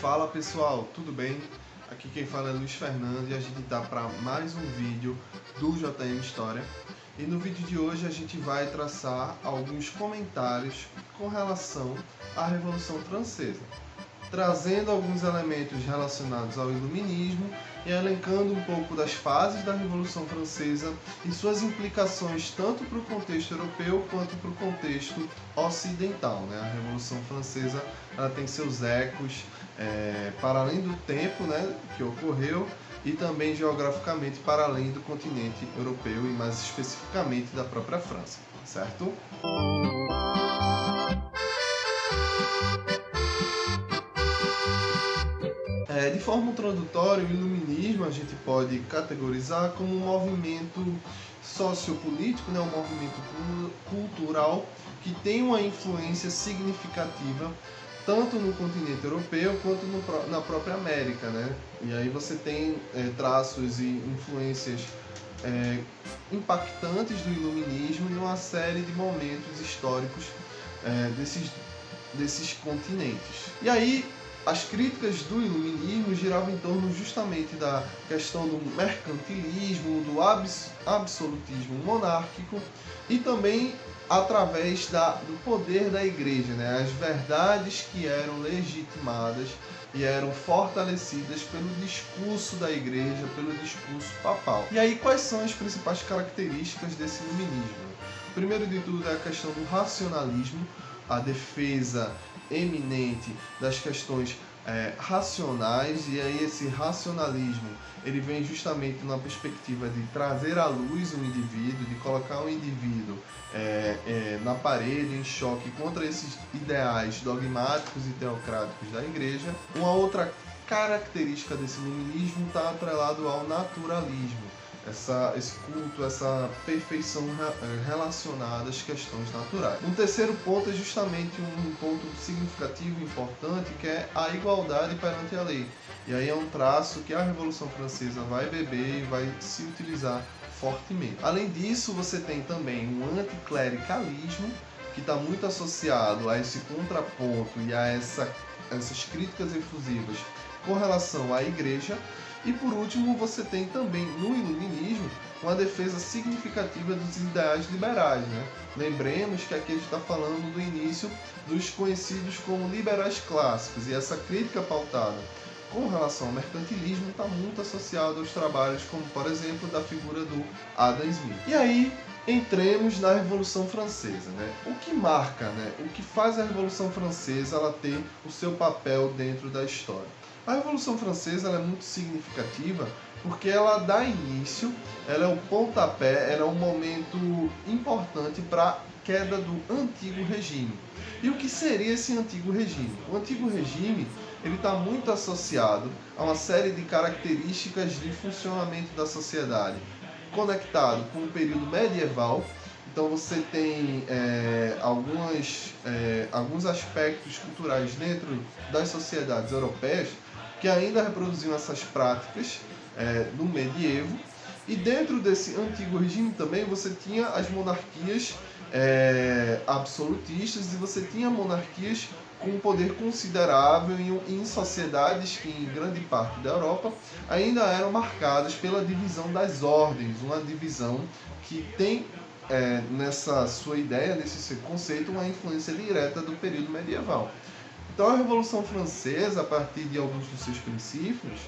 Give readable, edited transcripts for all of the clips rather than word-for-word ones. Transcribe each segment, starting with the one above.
Fala pessoal, tudo bem? Aqui quem fala é Luiz Fernando e a gente está para mais um vídeo do JM História. E no vídeo de hoje a gente vai traçar alguns comentários com relação à Revolução Francesa, trazendo alguns elementos relacionados ao Iluminismo e elencando um pouco das fases da Revolução Francesa e suas implicações tanto para o contexto europeu quanto para o contexto ocidental. A Revolução Francesa ela tem seus ecos para além do tempo que ocorreu e também geograficamente para além do continente europeu e mais especificamente da própria França, certo? De forma introdutória, o Iluminismo a gente pode categorizar como um movimento sociopolítico, um movimento cultural que tem uma influência significativa tanto no continente europeu quanto na própria América. E aí você tem traços e influências impactantes do Iluminismo em uma série de momentos históricos desses continentes. E aí, as críticas do Iluminismo giravam em torno justamente da questão do mercantilismo, do absolutismo monárquico e também através do poder da Igreja, as verdades que eram legitimadas e eram fortalecidas pelo discurso da Igreja, pelo discurso papal. E aí, quais são as principais características desse Iluminismo? Primeiro de tudo é a questão do racionalismo, a defesa eminente das questões racionais, e aí esse racionalismo ele vem justamente na perspectiva de trazer à luz um indivíduo, de colocar o indivíduo na parede, em choque contra esses ideais dogmáticos e teocráticos da Igreja. Uma outra característica desse iluminismo está atrelado ao naturalismo, esse culto, essa perfeição relacionada às questões naturais. Um terceiro ponto é justamente um ponto significativo e importante, que é a igualdade perante a lei. E aí é um traço que a Revolução Francesa vai beber e vai se utilizar fortemente. Além disso, você tem também um anticlericalismo, que está muito associado a esse contraponto e a essas críticas efusivas com relação à Igreja. E por último, você tem também no Iluminismo uma defesa significativa dos ideais liberais. Lembremos que aqui a gente está falando do início dos conhecidos como liberais clássicos, e essa crítica pautada com relação ao mercantilismo está muito associada aos trabalhos como, por exemplo, da figura do Adam Smith. E aí, entremos na Revolução Francesa. O que marca, o que faz a Revolução Francesa ela ter o seu papel dentro da história? A Revolução Francesa ela é muito significativa porque ela dá início, ela é o pontapé, ela é um momento importante para a queda do antigo regime. E o que seria esse antigo regime? O antigo regime ele está muito associado a uma série de características de funcionamento da sociedade, conectado com o período medieval. Então você tem alguns aspectos culturais dentro das sociedades europeias que ainda reproduziam essas práticas do medievo. E dentro desse antigo regime também você tinha as monarquias absolutistas, e você tinha monarquias com um poder considerável em sociedades que em grande parte da Europa ainda eram marcadas pela divisão das ordens, uma divisão que tem nessa sua ideia, nesse seu conceito, uma influência direta do período medieval. Então a Revolução Francesa, a partir de alguns dos seus princípios,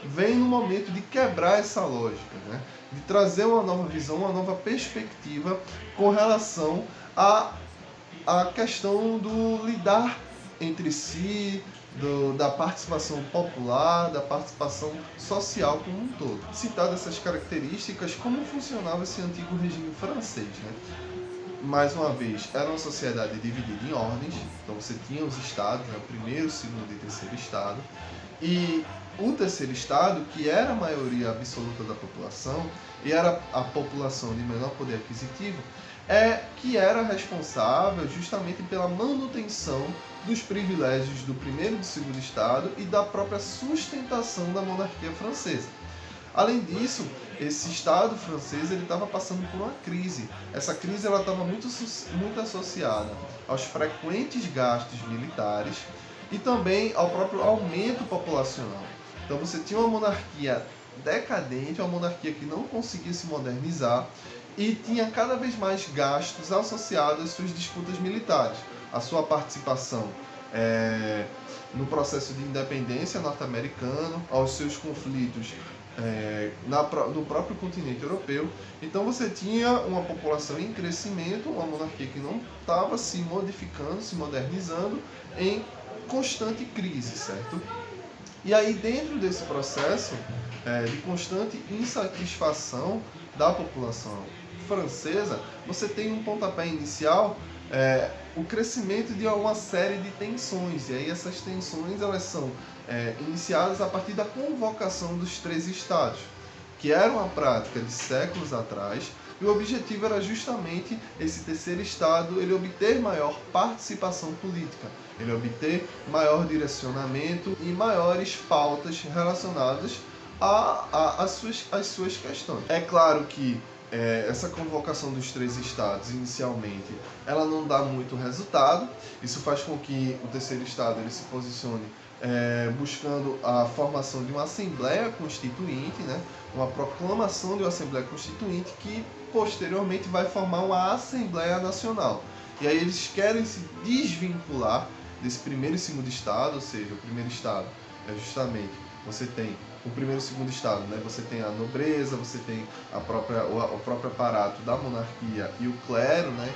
vem no momento de quebrar essa lógica, de trazer uma nova visão, uma nova perspectiva com relação à questão do lidar entre si, da participação popular, da participação social como um todo. Citado essas características, como funcionava esse antigo regime francês? Mais uma vez, era uma sociedade dividida em ordens, então você tinha os estados, o primeiro, o segundo e o terceiro estado, e o terceiro estado, que era a maioria absoluta da população, e era a população de menor poder aquisitivo, que era responsável justamente pela manutenção dos privilégios do primeiro e do segundo estado e da própria sustentação da monarquia francesa. Além disso, esse Estado francês estava passando por uma crise. Essa crise estava muito associada aos frequentes gastos militares e também ao próprio aumento populacional. Então você tinha uma monarquia decadente, uma monarquia que não conseguia se modernizar e tinha cada vez mais gastos associados às suas disputas militares, à sua participação no processo de independência norte-americano, aos seus conflitos no próprio continente europeu. Então você tinha uma população em crescimento, uma monarquia que não estava se modificando, se modernizando, em constante crise, certo? E aí, dentro desse processo de constante insatisfação da população francesa, você tem um pontapé inicial, o crescimento de uma série de tensões. E aí essas tensões elas são iniciadas a partir da convocação dos 13 estados, que era uma prática de séculos atrás, e o objetivo era justamente esse terceiro estado ele obter maior participação política, ele obter maior direcionamento e maiores pautas relacionadas às suas questões. É claro que essa convocação dos 3 estados, inicialmente, ela não dá muito resultado. Isso faz com que o terceiro estado ele se posicione buscando a formação de uma Assembleia Constituinte, né? Uma proclamação de uma Assembleia Constituinte que, posteriormente, vai formar uma Assembleia Nacional. E aí eles querem se desvincular desse primeiro e segundo estado, ou seja, o primeiro estado é justamente, você tem o primeiro e segundo estado, né? Você tem a nobreza, você tem o próprio aparato da monarquia e o clero, né?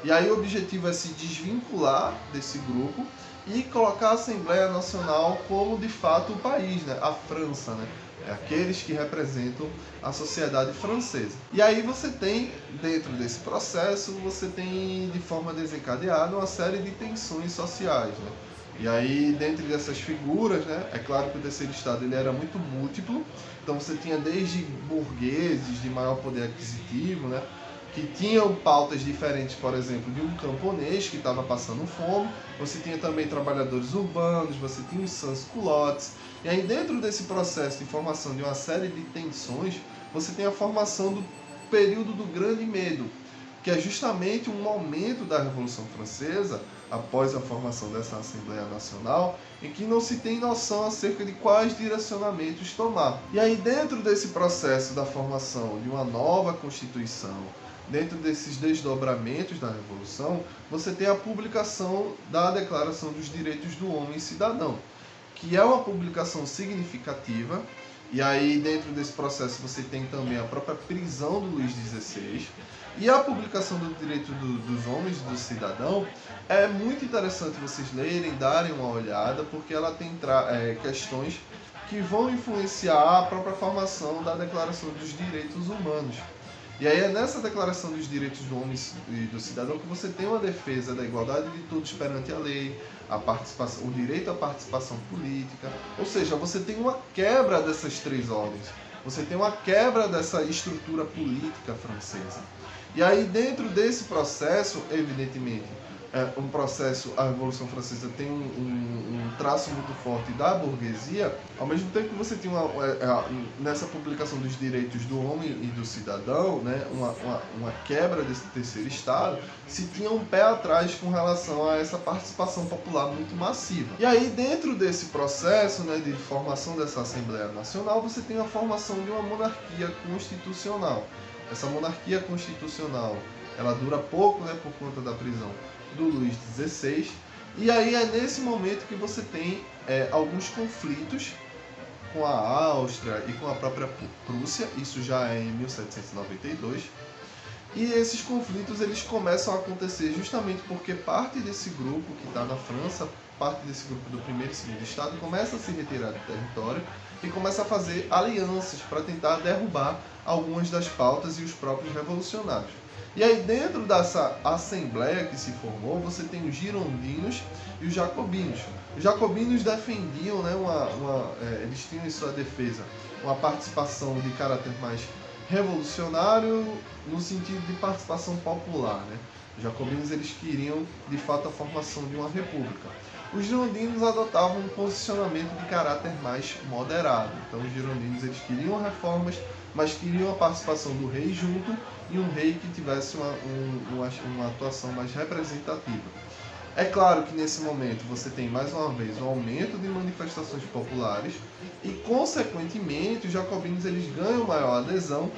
E aí o objetivo é se desvincular desse grupo e colocar a Assembleia Nacional como de fato o país, né? A França, né? Aqueles que representam a sociedade francesa. E aí você tem, dentro desse processo, você tem de forma desencadeada uma série de tensões sociais, né? E aí, dentro dessas figuras, né, é claro que o terceiro estado ele era muito múltiplo, então você tinha desde burgueses de maior poder aquisitivo, né, que tinham pautas diferentes, por exemplo, de um camponês que estava passando fome, você tinha também trabalhadores urbanos, você tinha os sans-culottes, e aí dentro desse processo de formação de uma série de tensões, você tem a formação do período do Grande Medo, que é justamente um momento da Revolução Francesa, após a formação dessa Assembleia Nacional, em que não se tem noção acerca de quais direcionamentos tomar. E aí, dentro desse processo da formação de uma nova Constituição, dentro desses desdobramentos da Revolução, você tem a publicação da Declaração dos Direitos do Homem e Cidadão, que é uma publicação significativa. E aí, dentro desse processo, você tem também a própria prisão do Luís XVI. E a publicação do Direito dos Homens e do Cidadão é muito interessante vocês lerem, darem uma olhada, porque ela tem questões que vão influenciar a própria formação da Declaração dos Direitos Humanos. E aí é nessa Declaração dos Direitos do Homem e do Cidadão que você tem uma defesa da igualdade de todos perante a lei, o direito à participação política, ou seja, você tem uma quebra dessas 3 ordens, você tem uma quebra dessa estrutura política francesa. E aí dentro desse processo, evidentemente, a Revolução Francesa tem um traço muito forte da burguesia, ao mesmo tempo que você tem nessa publicação dos direitos do homem e do cidadão, né, uma quebra desse terceiro estado, se tinha um pé atrás com relação a essa participação popular muito massiva. E aí dentro desse processo, né, de formação dessa Assembleia Nacional, você tem a formação de uma monarquia constitucional. Essa monarquia constitucional, ela dura pouco, né, por conta da prisão do Luís XVI, e aí é nesse momento que você tem alguns conflitos com a Áustria e com a própria Prússia, isso já é em 1792, e esses conflitos eles começam a acontecer justamente porque parte desse grupo que está na França, parte desse grupo do primeiro e segundo estado, começa a se retirar do território e começa a fazer alianças para tentar derrubar algumas das pautas e os próprios revolucionários. E aí dentro dessa assembleia que se formou, você tem os girondinos e os jacobinos. Os jacobinos defendiam, né, eles tinham em sua defesa uma participação de caráter mais revolucionário no sentido de participação popular, né? Os jacobinos eles queriam de fato a formação de uma república. Os girondinos adotavam um posicionamento de caráter mais moderado. Então os girondinos eles queriam reformas, mas queriam a participação do rei junto e um rei que tivesse uma atuação mais representativa. É claro que nesse momento você tem mais uma vez um aumento de manifestações populares e, consequentemente, os jacobinos eles ganham maior adesão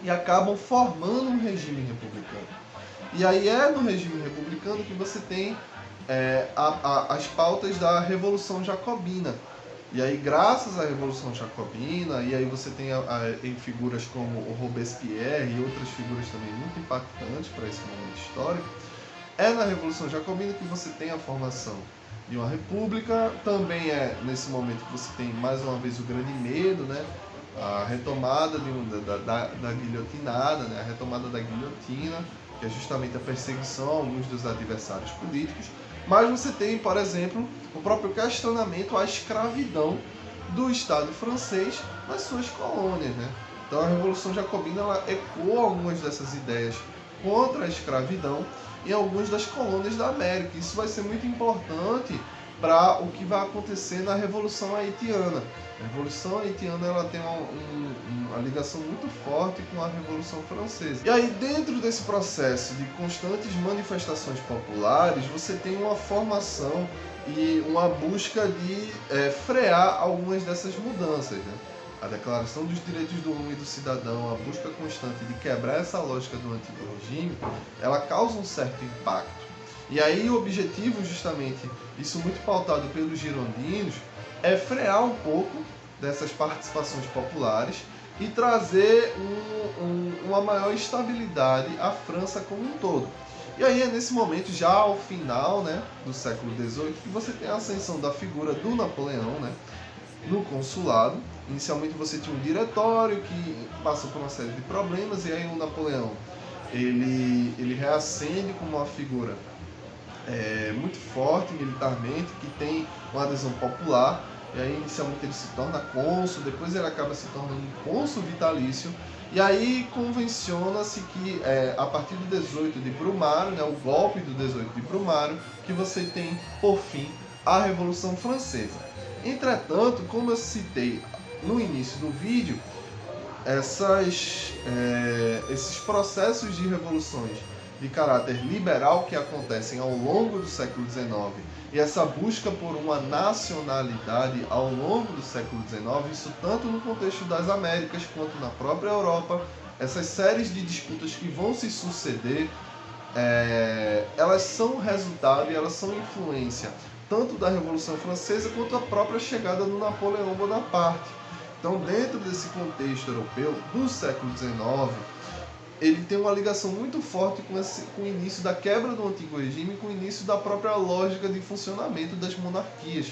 e acabam formando um regime republicano. E aí é no regime republicano que você tem as pautas da Revolução Jacobina. E aí, graças à Revolução Jacobina, e aí você tem em figuras como o Robespierre e outras figuras também muito impactantes para esse momento histórico, é na Revolução Jacobina que você tem a formação de uma república. Também é nesse momento que você tem mais uma vez o grande medo, né? A retomada da guilhotinada, né? A retomada da guilhotina, que é justamente a perseguição a alguns dos adversários políticos. Mas você tem, por exemplo, o próprio questionamento à escravidão do Estado francês nas suas colônias, né? Então a Revolução Jacobina ela ecoa algumas dessas ideias contra a escravidão em algumas das colônias da América. Isso vai ser muito importante para o que vai acontecer na Revolução Haitiana. A Revolução Haitiana ela tem uma ligação muito forte com a Revolução Francesa. E aí, dentro desse processo de constantes manifestações populares, você tem uma formação e uma busca de frear algumas dessas mudanças, né? A Declaração dos Direitos do Homem e do Cidadão, a busca constante de quebrar essa lógica do antigo regime, ela causa um certo impacto. E aí o objetivo, justamente, isso muito pautado pelos girondinos, é frear um pouco dessas participações populares e trazer uma maior estabilidade à França como um todo. E aí é nesse momento, já ao final, né, do século XVIII, que você tem a ascensão da figura do Napoleão, né, no consulado. Inicialmente você tinha um diretório que passou por uma série de problemas, e aí o Napoleão ele reacende como uma figura muito forte militarmente, que tem uma adesão popular. E aí inicialmente ele se torna cônsul, depois ele acaba se tornando um cônsul vitalício. E aí convenciona-se que a partir do 18 de Brumário, né, o golpe do 18 de Brumário, que você tem por fim a Revolução Francesa. Entretanto, como eu citei no início do vídeo, esses processos de revoluções de caráter liberal que acontecem ao longo do século XIX e essa busca por uma nacionalidade ao longo do século XIX, isso tanto no contexto das Américas quanto na própria Europa, essas séries de disputas que vão se suceder, elas são resultado e elas são influência tanto da Revolução Francesa quanto da própria chegada do Napoleão Bonaparte. Então, dentro desse contexto europeu do século XIX, ele tem uma ligação muito forte com o início da quebra do antigo regime, com o início da própria lógica de funcionamento das monarquias.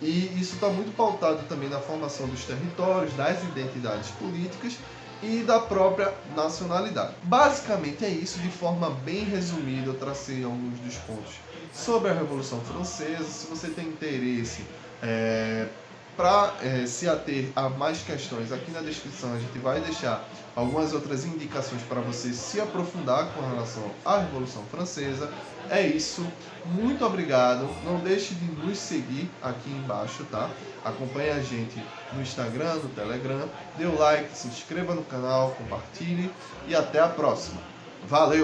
E isso está muito pautado também na formação dos territórios, das identidades políticas e da própria nacionalidade. Basicamente é isso, de forma bem resumida. Eu tracei alguns dos pontos sobre a Revolução Francesa. Se você tem interesse para se ater a mais questões, aqui na descrição a gente vai deixar algumas outras indicações para você se aprofundar com relação à Revolução Francesa. É isso, muito obrigado, não deixe de nos seguir aqui embaixo, tá? Acompanhe a gente no Instagram, no Telegram, dê o like, se inscreva no canal, compartilhe e até a próxima. Valeu!